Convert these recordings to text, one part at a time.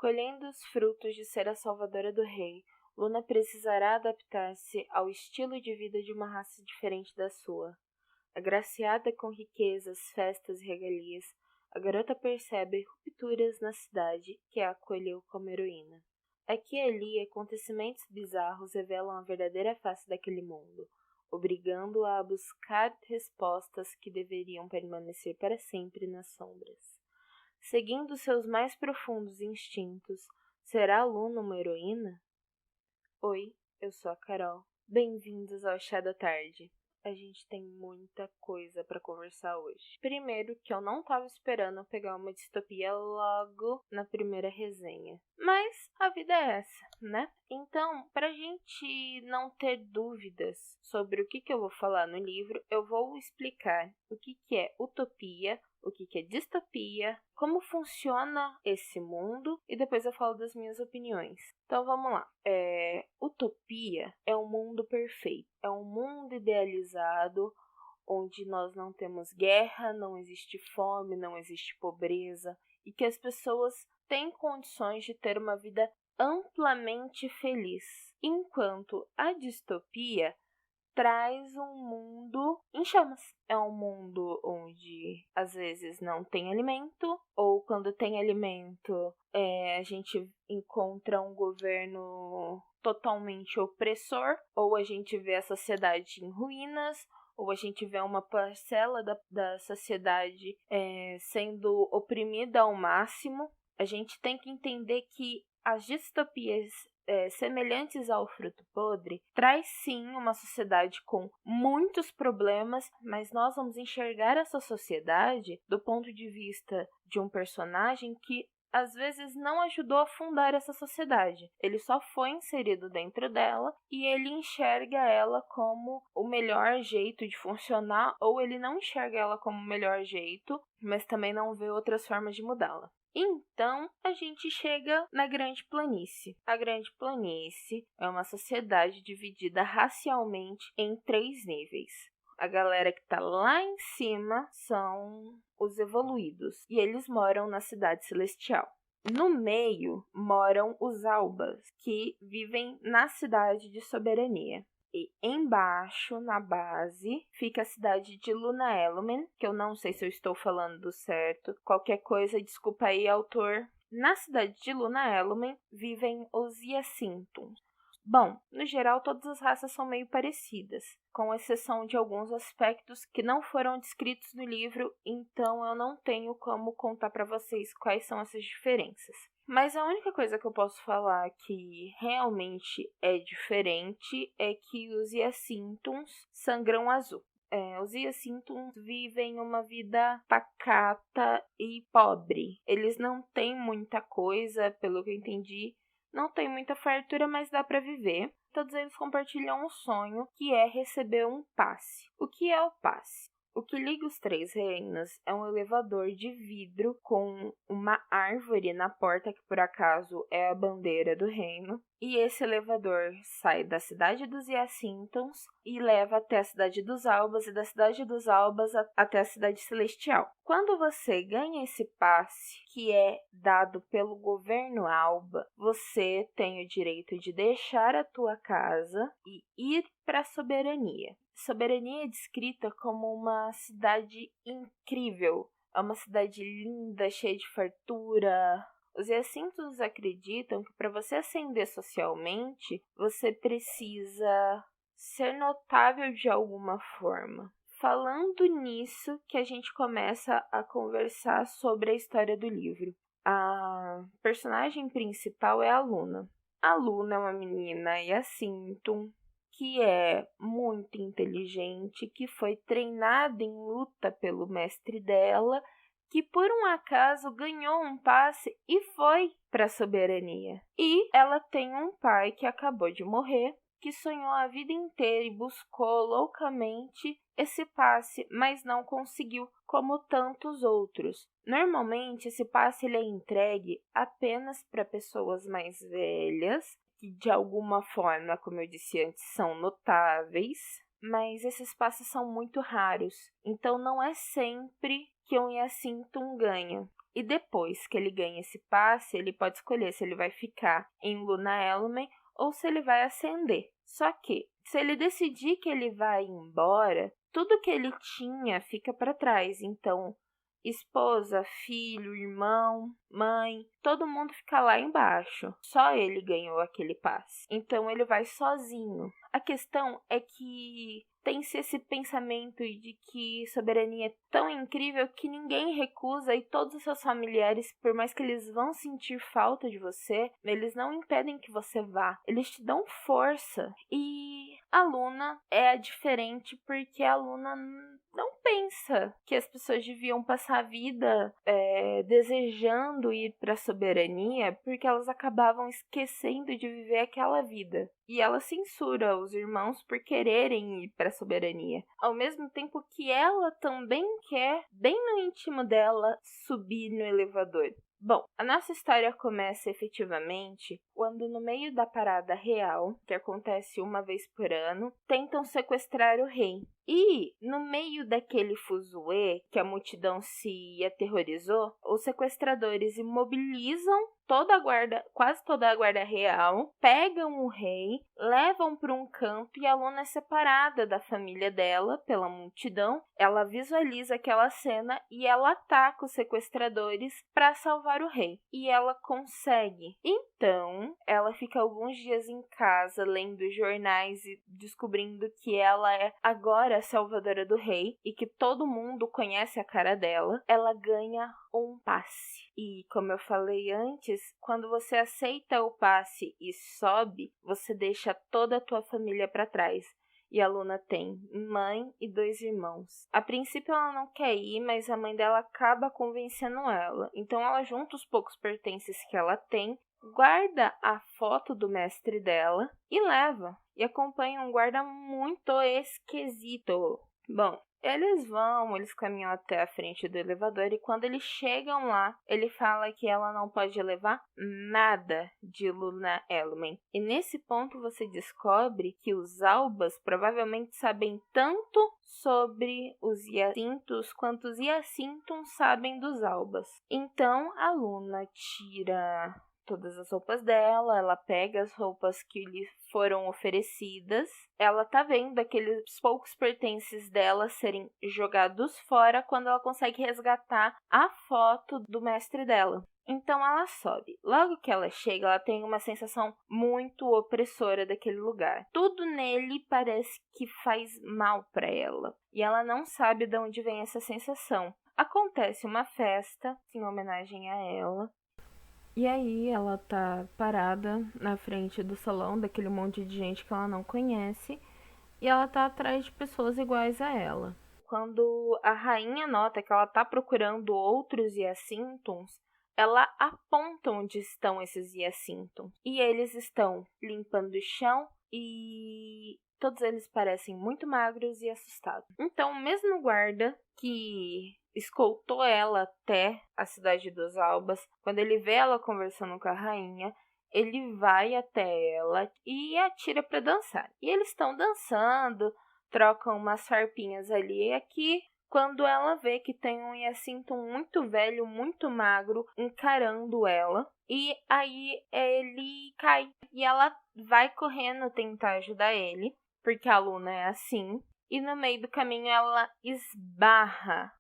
Colhendo os frutos de ser a salvadora do rei, Luna precisará adaptar-se ao estilo de vida de uma raça diferente da sua. Agraciada com riquezas, festas e regalias, a garota percebe rupturas na cidade que a acolheu como heroína. Aqui e ali, acontecimentos bizarros revelam a verdadeira face daquele mundo, obrigando-a a buscar respostas que deveriam permanecer para sempre nas sombras. Seguindo seus mais profundos instintos, será a Luna uma heroína? Oi, eu sou a Carol. Bem-vindos ao Chá da Tarde. A gente tem muita coisa pra conversar hoje. Primeiro, que eu não tava esperando pegar uma distopia logo na primeira resenha. Mas a vida é essa, né? Então, pra gente não ter dúvidas sobre o que eu vou falar no livro, eu vou explicar o que é utopia, o que é distopia, como funciona esse mundo e depois eu falo das minhas opiniões. Então vamos lá. Utopia é um mundo perfeito, é um mundo idealizado onde nós não temos guerra, não existe fome, não existe pobreza e que as pessoas têm condições de ter uma vida amplamente feliz. Enquanto a distopia traz um mundo em chamas. É um mundo onde às vezes não tem alimento, ou quando tem alimento, a gente encontra um governo totalmente opressor, ou a gente vê a sociedade em ruínas, ou a gente vê uma parcela da sociedade sendo oprimida ao máximo. A gente tem que entender que as distopias semelhantes ao Fruto Podre, traz sim uma sociedade com muitos problemas, mas nós vamos enxergar essa sociedade do ponto de vista de um personagem que às vezes não ajudou a fundar essa sociedade. Ele só foi inserido dentro dela e ele enxerga ela como o melhor jeito de funcionar, ou ele não enxerga ela como o melhor jeito, mas também não vê outras formas de mudá-la. Então, a gente chega na Grande Planície. A Grande Planície é uma sociedade dividida racialmente em 3 níveis. A galera que está lá em cima são os evoluídos, e eles moram na Cidade Celestial. No meio moram os Albas, que vivem na Cidade de Soberania. E embaixo, na base, fica a cidade de Lunaelumen, que eu não sei se eu estou falando certo. Qualquer coisa, desculpa aí, autor. Na cidade de Lunaelumen vivem os Yacintuns. Bom, no geral, todas as raças são meio parecidas, com exceção de alguns aspectos que não foram descritos no livro, então eu não tenho como contar para vocês quais são essas diferenças. Mas a única coisa que eu posso falar que realmente é diferente é que os Yacintuns sangram azul. Os Yacintuns vivem uma vida pacata e pobre. Eles não têm muita coisa, pelo que eu entendi. Não tem muita fartura, mas dá para viver. Todos eles compartilham um sonho, que é receber um passe. O que é o passe? O que liga os 3 reinos é um elevador de vidro com uma árvore na porta, que por acaso é a bandeira do reino. E esse elevador sai da cidade dos Yacintuns e leva até a cidade dos Albas, e da cidade dos Albas até a cidade celestial. Quando você ganha esse passe, que é dado pelo governo Alba, você tem o direito de deixar a tua casa e ir para a Soberania. Soberania é descrita como uma cidade incrível. É uma cidade linda, cheia de fartura. Os Yacintuns acreditam que para você ascender socialmente, você precisa ser notável de alguma forma. Falando nisso, que a gente começa a conversar sobre a história do livro. A personagem principal é a Luna. A Luna é uma menina Yacintum, que é muito inteligente, que foi treinada em luta pelo mestre dela, que por um acaso ganhou um passe e foi para a Soberania. E ela tem um pai que acabou de morrer, que sonhou a vida inteira e buscou loucamente esse passe, mas não conseguiu, como tantos outros. Normalmente, esse passe ele é entregue apenas para pessoas mais velhas, que de alguma forma, como eu disse antes, são notáveis, mas esses passes são muito raros, então não é sempre que um Yacintum ganha. E depois que ele ganha esse passe, ele pode escolher se ele vai ficar em Luna Element ou se ele vai ascender. Só que, se ele decidir que ele vai embora, tudo que ele tinha fica para trás. Então, esposa, filho, irmão, mãe, todo mundo fica lá embaixo. Só ele ganhou aquele passe. Então, ele vai sozinho. A questão é que tem-se esse pensamento de que soberania é tão incrível que ninguém recusa e todos os seus familiares, por mais que eles vão sentir falta de você, eles não impedem que você vá. Eles te dão força. E a Luna é diferente porque a Luna não pensa que as pessoas deviam passar a vida desejando ir para a soberania porque elas acabavam esquecendo de viver aquela vida. E ela censura os irmãos por quererem ir para a soberania. Ao mesmo tempo que ela também quer, bem no íntimo dela, subir no elevador. Bom, a nossa história começa efetivamente quando, no meio da parada real, que acontece uma vez por ano, tentam sequestrar o rei. E, no meio daquele fuzuê, que a multidão se aterrorizou, os sequestradores imobilizam quase toda a guarda real, pegam o rei, levam para um campo e a Luna é separada da família dela pela multidão. Ela visualiza aquela cena e ela ataca os sequestradores para salvar o rei. E ela consegue. Então, ela fica alguns dias em casa lendo jornais e descobrindo que ela é agora a salvadora do rei e que todo mundo conhece a cara dela. Ela ganha um passe. E, como eu falei antes, quando você aceita o passe e sobe, você deixa toda a tua família para trás. E a Luna tem mãe e 2 irmãos. A princípio ela não quer ir, mas a mãe dela acaba convencendo ela. Então ela junta os poucos pertences que ela tem, guarda a foto do mestre dela e leva. E acompanha um guarda muito esquisito. Bom, eles caminham até a frente do elevador e quando eles chegam lá, ele fala que ela não pode levar nada de Luna Element. E nesse ponto você descobre que os Albas provavelmente sabem tanto sobre os Hyacinthos quanto os Hyacinthos sabem dos Albas. Então a Luna tira todas as roupas dela, ela pega as roupas que lhe foram oferecidas. Ela tá vendo aqueles poucos pertences dela serem jogados fora quando ela consegue resgatar a foto do mestre dela. Então ela sobe. Logo que ela chega, ela tem uma sensação muito opressora daquele lugar. Tudo nele parece que faz mal para ela. E ela não sabe de onde vem essa sensação. Acontece uma festa em homenagem a ela. E aí ela tá parada na frente do salão daquele monte de gente que ela não conhece e ela tá atrás de pessoas iguais a ela. Quando a rainha nota que ela tá procurando outros Hyacinthos, ela aponta onde estão esses Hyacinthos. E eles estão limpando o chão e todos eles parecem muito magros e assustados. Então o mesmo guarda que escoltou ela até a cidade dos Albas, quando ele vê ela conversando com a rainha, ele vai até ela e atira para dançar. E eles estão dançando, trocam umas farpinhas ali e aqui, quando ela vê que tem um Hyacinto muito velho, muito magro, encarando ela. E aí ele cai e ela vai correndo tentar ajudar ele, porque a Luna é assim. E no meio do caminho ela esbarra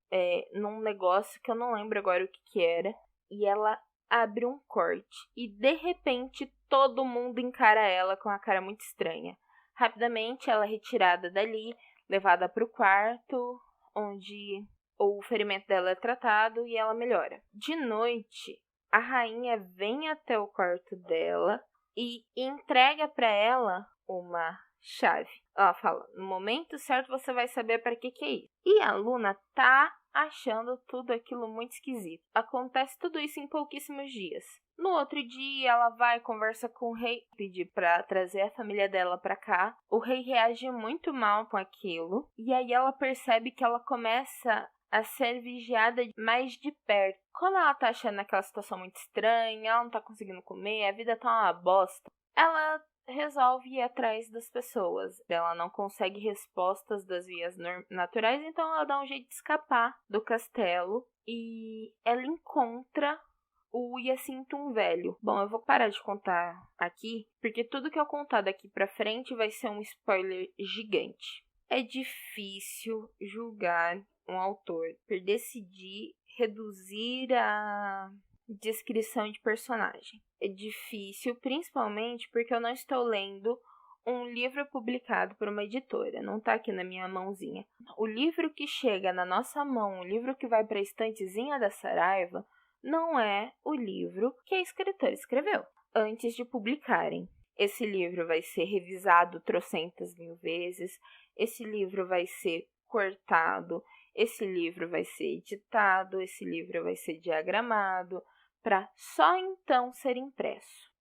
num negócio que eu não lembro agora o que era. E ela abre um corte. E de repente todo mundo encara ela com uma cara muito estranha. Rapidamente ela é retirada dali, levada para o quarto, onde o ferimento dela é tratado e ela melhora. De noite, a rainha vem até o quarto dela e entrega para ela uma chave. Ela fala, no momento certo você vai saber para que é isso. E a Luna tá achando tudo aquilo muito esquisito. Acontece tudo isso em pouquíssimos dias. No outro dia, ela vai conversa com o rei, pedir para trazer a família dela para cá. O rei reage muito mal com aquilo. E aí ela percebe que ela começa a ser vigiada mais de perto. Como ela tá achando aquela situação muito estranha, ela não tá conseguindo comer, a vida tá uma bosta. ela resolve ir atrás das pessoas. Ela não consegue respostas das vias naturais, então ela dá um jeito de escapar do castelo e ela encontra o Yacintum velho. Bom, eu vou parar de contar aqui, porque tudo que eu contar daqui pra frente vai ser um spoiler gigante. É difícil julgar um autor por decidir reduzir a descrição de personagem. É difícil, principalmente porque eu não estou lendo um livro publicado por uma editora, não tá aqui na minha mãozinha. O livro que chega na nossa mão, o livro que vai para a estantezinha da Saraiva, não é o livro que a escritora escreveu antes de publicarem. Esse livro vai ser revisado trocentas mil vezes, esse livro vai ser cortado, esse livro vai ser editado, esse livro vai ser diagramado, para só então ser impresso.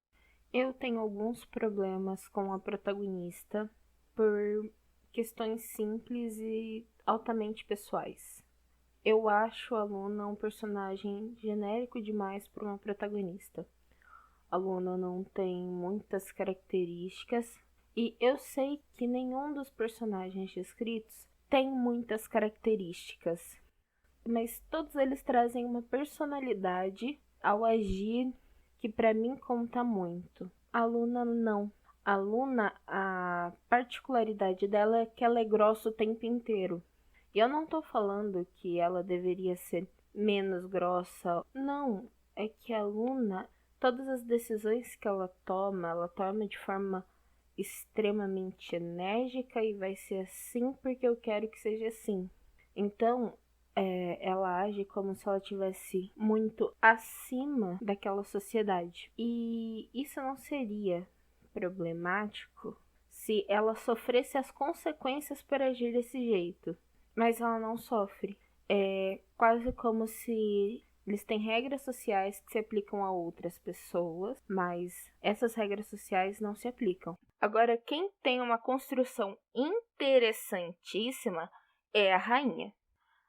Eu tenho alguns problemas com a protagonista por questões simples e altamente pessoais. Eu acho a Luna um personagem genérico demais para uma protagonista. A Luna não tem muitas características e eu sei que nenhum dos personagens descritos tem muitas características, mas todos eles trazem uma personalidade ao agir que para mim conta muito. A Luna não. A Luna, a particularidade dela é que ela é grossa o tempo inteiro. E eu não tô falando que ela deveria ser menos grossa. Não, é que a Luna, todas as decisões que ela toma de forma extremamente enérgica e vai ser assim porque eu quero que seja assim. Então, ela age como se ela estivesse muito acima daquela sociedade. E isso não seria problemático se ela sofresse as consequências por agir desse jeito. Mas ela não sofre. É quase como se eles têm regras sociais que se aplicam a outras pessoas, mas essas regras sociais não se aplicam. Agora, quem tem uma construção interessantíssima é a rainha.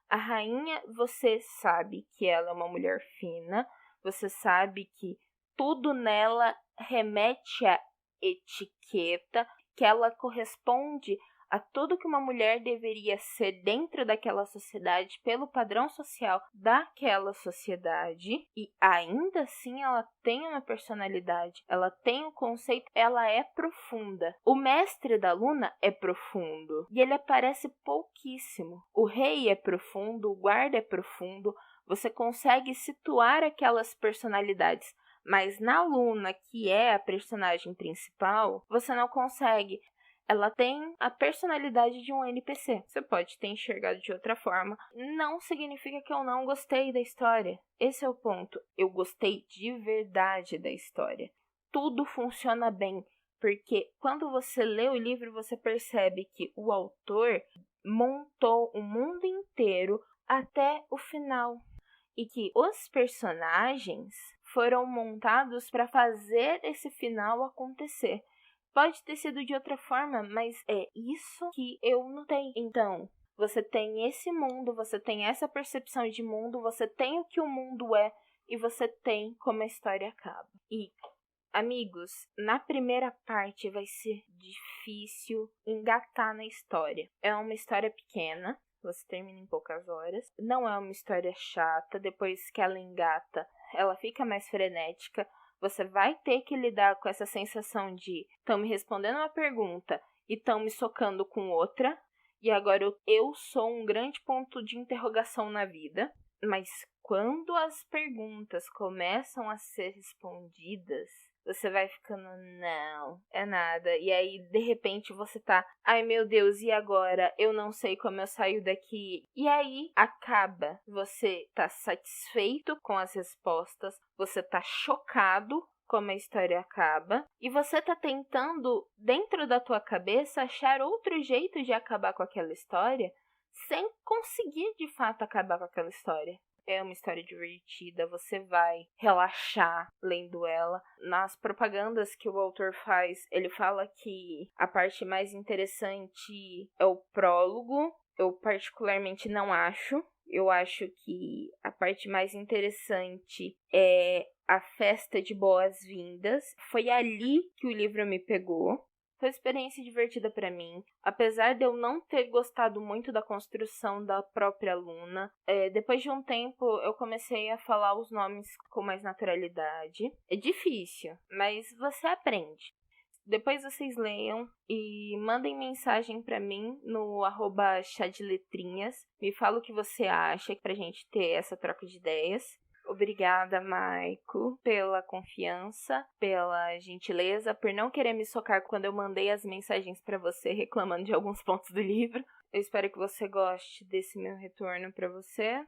A rainha, você sabe que ela é uma mulher fina, você sabe que tudo nela remete à etiqueta, que ela corresponde a tudo que uma mulher deveria ser dentro daquela sociedade, pelo padrão social daquela sociedade, e ainda assim ela tem uma personalidade, ela tem um conceito, ela é profunda. O mestre da Luna é profundo, e ele aparece pouquíssimo. O rei é profundo, o guarda é profundo, você consegue situar aquelas personalidades, mas na Luna, que é a personagem principal, você não consegue. Ela tem a personalidade de um NPC. Você pode ter enxergado de outra forma. Não significa que eu não gostei da história. Esse é o ponto. Eu gostei de verdade da história. Tudo funciona bem, porque quando você lê o livro, você percebe que o autor montou o mundo inteiro até o final. E que os personagens foram montados para fazer esse final acontecer. Pode ter sido de outra forma, mas é isso que eu notei. Então, você tem esse mundo, você tem essa percepção de mundo, você tem o que o mundo é e você tem como a história acaba. E, amigos, na primeira parte vai ser difícil engatar na história. É uma história pequena, você termina em poucas horas. Não é uma história chata, depois que ela engata, ela fica mais frenética. Você vai ter que lidar com essa sensação de estão me respondendo uma pergunta e estão me socando com outra. E agora eu sou um grande ponto de interrogação na vida. Mas quando as perguntas começam a ser respondidas, você vai ficando, não, é nada. E aí, de repente, você tá, ai meu Deus, e agora? Eu não sei como eu saio daqui. E aí, acaba. Você tá satisfeito com as respostas, você tá chocado como a história acaba, e você tá tentando, dentro da tua cabeça, achar outro jeito de acabar com aquela história, sem conseguir, de fato, acabar com aquela história. É uma história divertida, você vai relaxar lendo ela. Nas propagandas que o autor faz, ele fala que a parte mais interessante é o prólogo. Eu particularmente não acho. Eu acho que a parte mais interessante é a festa de boas-vindas. Foi ali que o livro me pegou. Foi uma experiência divertida para mim. Apesar de eu não ter gostado muito da construção da própria Luna, depois de um tempo eu comecei a falar os nomes com mais naturalidade. É difícil, mas você aprende. Depois vocês leiam e mandem mensagem para mim no @chadeletrinhas. Me fala o que você acha pra gente ter essa troca de ideias. Obrigada, Maico, pela confiança, pela gentileza, por não querer me socar quando eu mandei as mensagens para você reclamando de alguns pontos do livro. Eu espero que você goste desse meu retorno para você.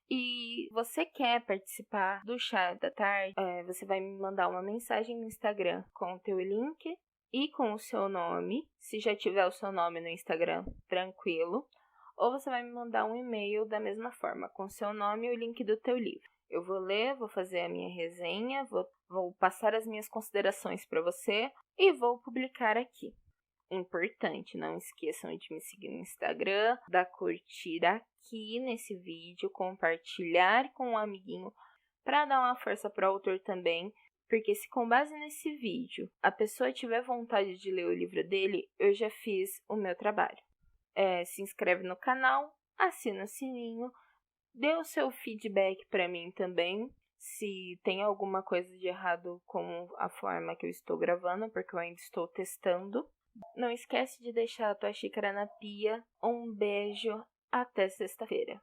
E você quer participar do chá da tarde, você vai me mandar uma mensagem no Instagram com o teu link e com o seu nome. Se já tiver o seu nome no Instagram, tranquilo. Ou você vai me mandar um e-mail da mesma forma, com o seu nome e o link do teu livro. Eu vou ler, vou fazer a minha resenha, vou passar as minhas considerações para você e vou publicar aqui. Importante, não esqueçam de me seguir no Instagram, dar curtir aqui nesse vídeo, compartilhar com um amiguinho para dar uma força para o autor também, porque se com base nesse vídeo a pessoa tiver vontade de ler o livro dele, eu já fiz o meu trabalho. Se inscreve no canal, assina o sininho, dê o seu feedback para mim também, se tem alguma coisa de errado com a forma que eu estou gravando, porque eu ainda estou testando. Não esquece de deixar a tua xícara na pia. Um beijo, até sexta-feira.